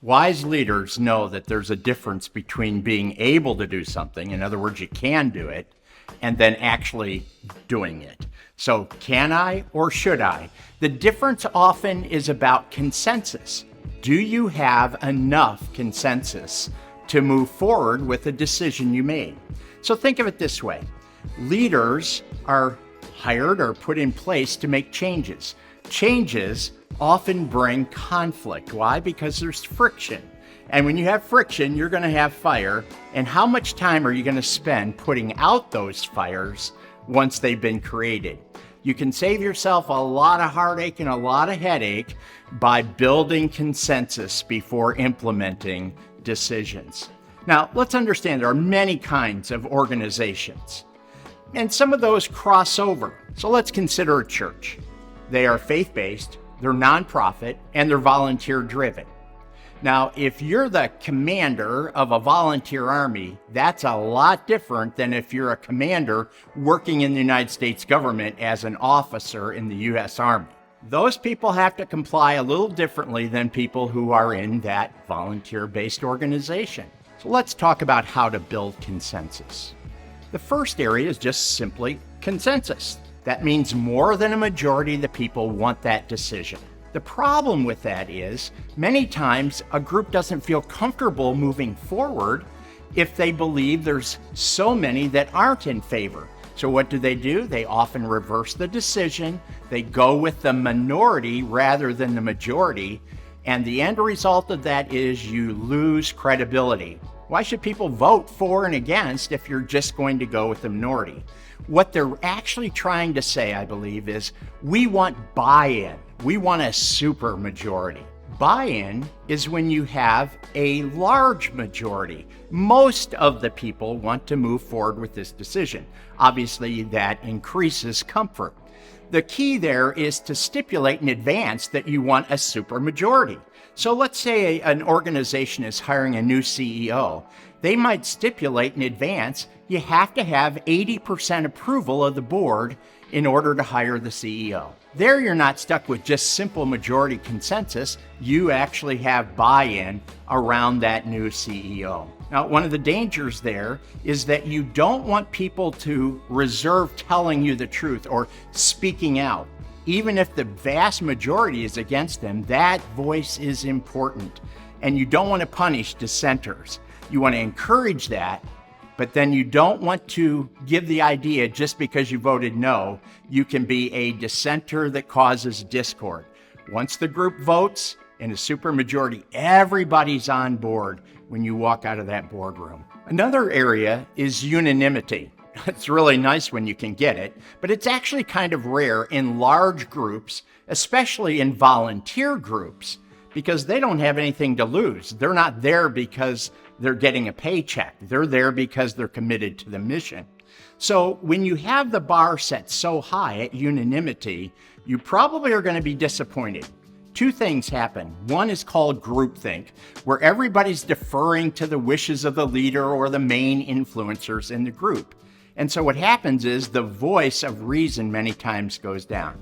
Wise leaders know that there's a difference between being able to do something, in other words, you can do it, and then actually doing it. So can I or should I? The difference often is about consensus. Do you have enough consensus to move forward with a decision you made? So think of it this way. Leaders are hired or put in place to make changes. Changes often bring conflict. Why? Because there's friction. And when you have friction, you're going to have fire. And how much time are you going to spend putting out those fires once they've been created? You can save yourself a lot of heartache and a lot of headache by building consensus before implementing decisions. Now, let's understand there are many kinds of organizations, and some of those cross over. So let's consider a church. They are faith-based, they're nonprofit, and they're volunteer-driven. Now, if you're the commander of a volunteer army, that's a lot different than if you're a commander working in the United States government as an officer in the U.S. Army. Those people have to comply a little differently than people who are in that volunteer-based organization. So let's talk about how to build consensus. The first area is just simply consensus. That means more than a majority of the people want that decision. The problem with that is many times a group doesn't feel comfortable moving forward if they believe there's so many that aren't in favor. So what do? They often reverse the decision. They go with the minority rather than the majority. And the end result of that is you lose credibility. Why should people vote for and against if you're just going to go with the minority? What they're actually trying to say, I believe, is we want buy-in. We want a super majority. Buy-in is when you have a large majority. Most of the people want to move forward with this decision. Obviously, that increases comfort. The key there is to stipulate in advance that you want a super majority. So let's say an organization is hiring a new CEO. They might stipulate in advance you have to have 80% approval of the board in order to hire the CEO. There you're not stuck with just simple majority consensus. You actually have buy-in around that new CEO. Now, one of the dangers there is that you don't want people to reserve telling you the truth or speaking out. Even if the vast majority is against them, that voice is important. And you don't want to punish dissenters. You want to encourage that, but then you don't want to give the idea just because you voted no, you can be a dissenter that causes discord. Once the group votes in a supermajority, everybody's on board when you walk out of that boardroom. Another area is unanimity. It's really nice when you can get it, but it's actually kind of rare in large groups, especially in volunteer groups, because they don't have anything to lose. They're not there because they're getting a paycheck. They're there because they're committed to the mission. So when you have the bar set so high at unanimity, you probably are going to be disappointed. Two things happen. One is called groupthink, where everybody's deferring to the wishes of the leader or the main influencers in the group. And so what happens is the voice of reason many times goes down.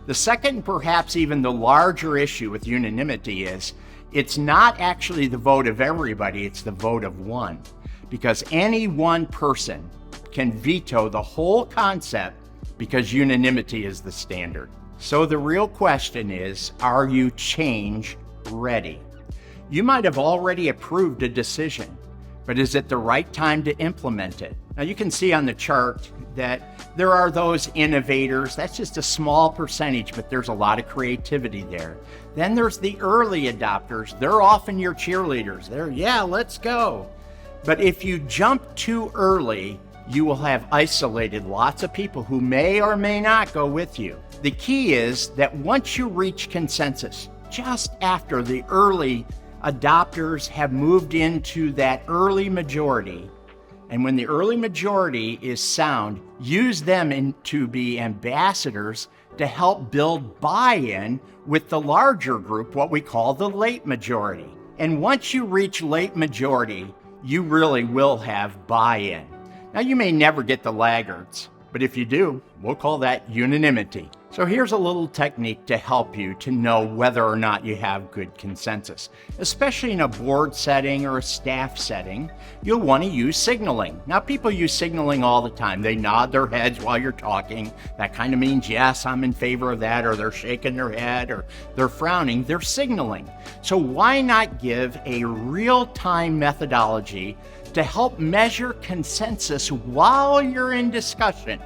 The second, perhaps even the larger issue with unanimity is it's not actually the vote of everybody, it's the vote of one. Because any one person can veto the whole concept because unanimity is the standard. So the real question is, are you change ready? You might have already approved a decision, but is it the right time to implement it? Now you can see on the chart that there are those innovators. That's just a small percentage, but there's a lot of creativity there. Then there's the early adopters. They're often your cheerleaders. Yeah, let's go. But if you jump too early, you will have isolated lots of people who may or may not go with you. The key is that once you reach consensus, just after the early adopters have moved into that early majority, and when the early majority is sound, use them to be ambassadors to help build buy-in with the larger group, what we call the late majority. And once you reach late majority, you really will have buy-in. Now, you may never get the laggards, but if you do, we'll call that unanimity. So here's a little technique to help you to know whether or not you have good consensus. Especially in a board setting or a staff setting, you'll want to use signaling. Now, people use signaling all the time. They nod their heads while you're talking. That kind of means, yes, I'm in favor of that, or they're shaking their head, or they're frowning. They're signaling. So why not give a real-time methodology to help measure consensus while you're in discussion?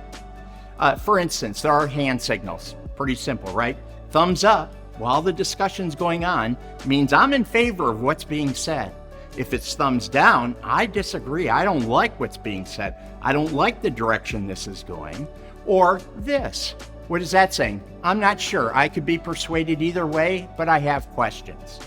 For instance, there are hand signals. Pretty simple, right? Thumbs up while the discussion's going on means I'm in favor of what's being said. If it's thumbs down, I disagree. I don't like what's being said. I don't like the direction this is going. Or this. What is that saying? I'm not sure. I could be persuaded either way, but I have questions.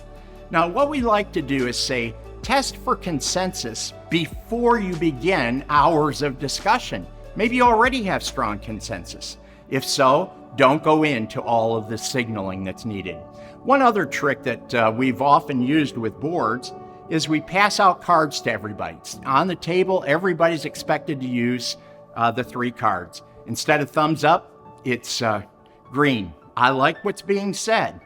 Now, what we like to do is say, test for consensus before you begin hours of discussion. Maybe you already have strong consensus. If so, don't go into all of the signaling that's needed. One other trick that we've often used with boards is we pass out cards to everybody. On the table, everybody's expected to use the 3 cards. Instead of thumbs up, it's green. I like what's being said.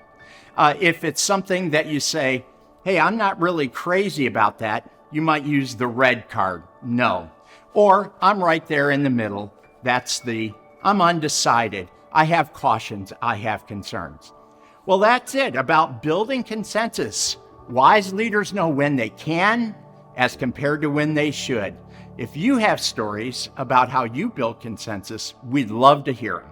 If it's something that you say, hey, I'm not really crazy about that, you might use the red card, no. Or I'm right there in the middle. That's I'm undecided. I have cautions. I have concerns. Well, that's it about building consensus. Wise leaders know when they can as compared to when they should. If you have stories about how you build consensus, we'd love to hear them.